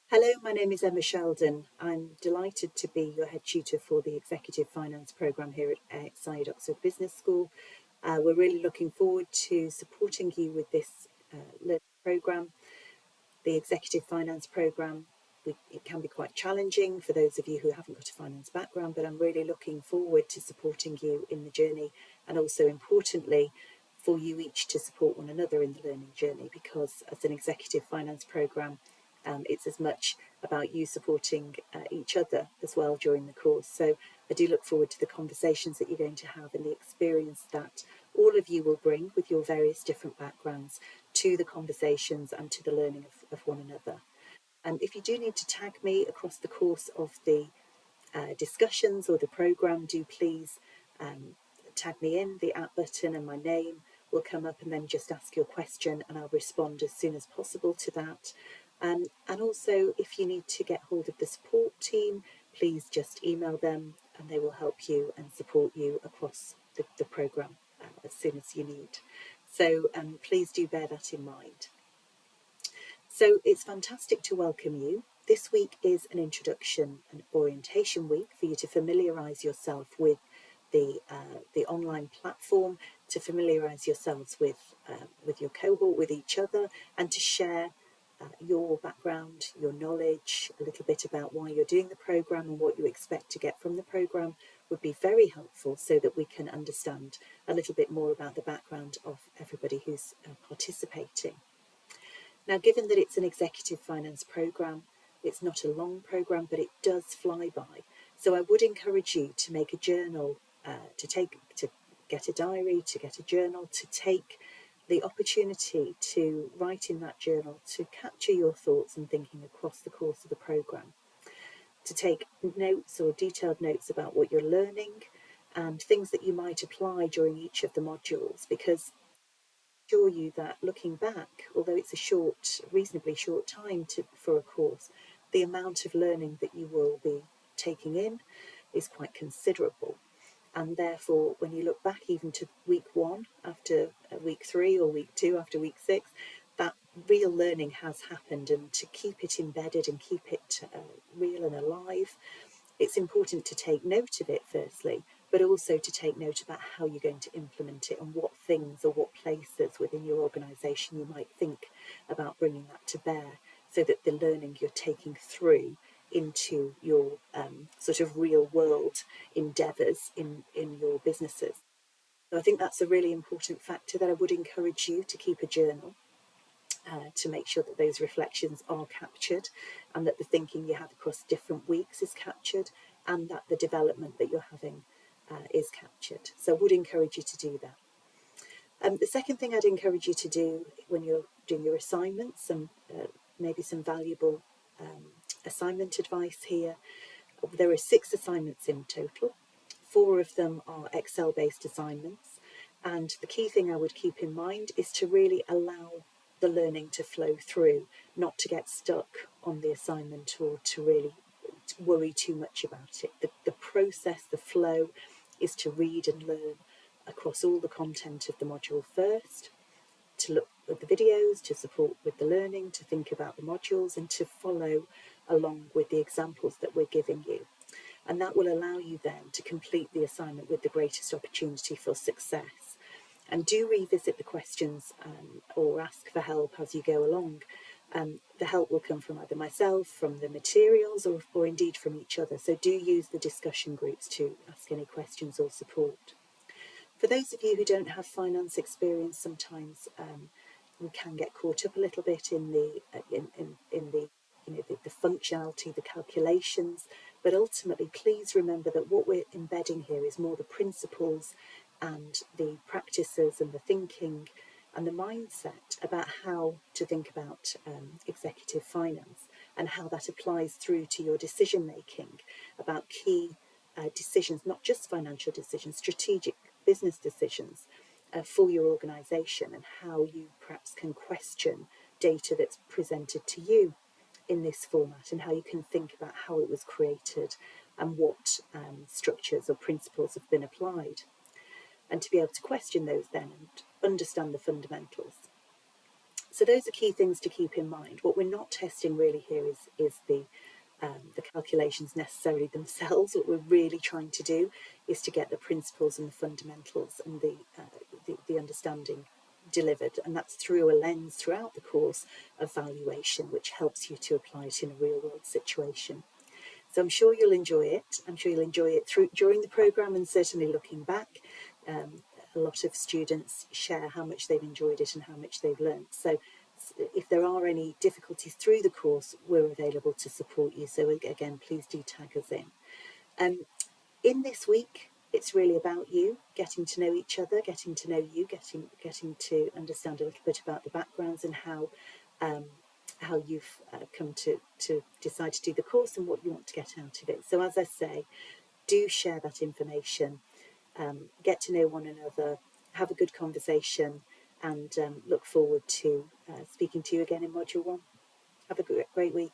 Hello, my name is Emma Sheldon. I'm delighted to be your head tutor for the Executive Finance programme here at Exide Oxford Business School. We're really looking forward to supporting you with this learning programme. The Executive Finance programme, it can be quite challenging for those of you who haven't got a finance background, but I'm really looking forward to supporting you in the journey, and also importantly for you each to support one another in the learning journey, because as an Executive Finance programme, it's as much about you supporting each other as well during the course. So I do look forward to the conversations that you're going to have and the experience that all of you will bring with your various different backgrounds to the conversations and to the learning of one another. And if you do need to tag me across the course of the discussions or the programme, do please tag me in. The @ button and my name will come up, and then just ask your question and I'll respond as soon as possible to that. And also, if you need to get hold of the support team, please just email them and they will help you and support you across the programme as soon as you need. So please do bear that in mind. So it's fantastic to welcome you. This week is an introduction and orientation week for you to familiarise yourself with the online platform, to familiarise yourselves with your cohort, with each other, and to share your background, your knowledge, a little bit about why you're doing the programme and what you expect to get from the programme would be very helpful, so that we can understand a little bit more about the background of everybody who's participating. Now, given that it's an executive finance programme, it's not a long programme, but it does fly by. So I would encourage you to make a journal, to get a diary, to get a journal, to take the opportunity to write in that journal, to capture your thoughts and thinking across the course of the programme, to take notes or detailed notes about what you're learning and things that you might apply during each of the modules, because assure you that looking back, although it's a reasonably short time for a course, the amount of learning that you will be taking in is quite considerable. And therefore, when you look back even to week 1 after week 3, or week 2 after week 6, that real learning has happened. And to keep it embedded and keep it real and alive, it's important to take note of it firstly, but also to take note about how you're going to implement it and what things or what places within your organisation you might think about bringing that to bear, so that the learning you're taking through into your sort of real world endeavours in your businesses. So I think that's a really important factor that I would encourage you to keep a journal, to make sure that those reflections are captured, and that the thinking you have across different weeks is captured, and that the development that you're having is captured. So I would encourage you to do that. The second thing I'd encourage you to do when you're doing your assignments, and maybe some valuable assignment advice here, there are 6 assignments in total. 4 of them are Excel-based assignments, and the key thing I would keep in mind is to really allow the learning to flow through, not to get stuck on the assignment or to really worry too much about it. The process, the flow, is to read and learn across all the content of the module first, to look at the videos, to support with the learning, to think about the modules, and to follow along with the examples that we're giving you. And that will allow you then to complete the assignment with the greatest opportunity for success. And do revisit the questions or ask for help as you go along. The help will come from either myself, from the materials, or indeed from each other. So do use the discussion groups to ask any questions or support. For those of you who don't have finance experience, sometimes we can get caught up a little bit in the the functionality, the calculations, but ultimately please remember that what we're embedding here is more the principles and the practices and the thinking and the mindset about how to think about executive finance, and how that applies through to your decision making about key decisions, not just financial decisions, strategic business decisions for your organisation, and how you perhaps can question data that's presented to you in this format, and how you can think about how it was created and what structures or principles have been applied, and to be able to question those then and understand the fundamentals. So those are key things to keep in mind. What we're not testing really here is the calculations necessarily themselves. What we're really trying to do is to get the principles and the fundamentals and the understanding delivered, and that's through a lens throughout the course of valuation, which helps you to apply it in a real world situation. So I'm sure you'll enjoy it. I'm sure you'll enjoy it during the programme, and certainly looking back. A lot of students share how much they've enjoyed it and how much they've learned. So if there are any difficulties through the course, we're available to support you. So again, please do tag us in. In this week, it's really about you, getting to know each other, getting to know you, getting to understand a little bit about the backgrounds and how you've come to decide to do the course and what you want to get out of it. So as I say, do share that information, get to know one another, have a good conversation, and look forward to speaking to you again in Module 1. Have a great week.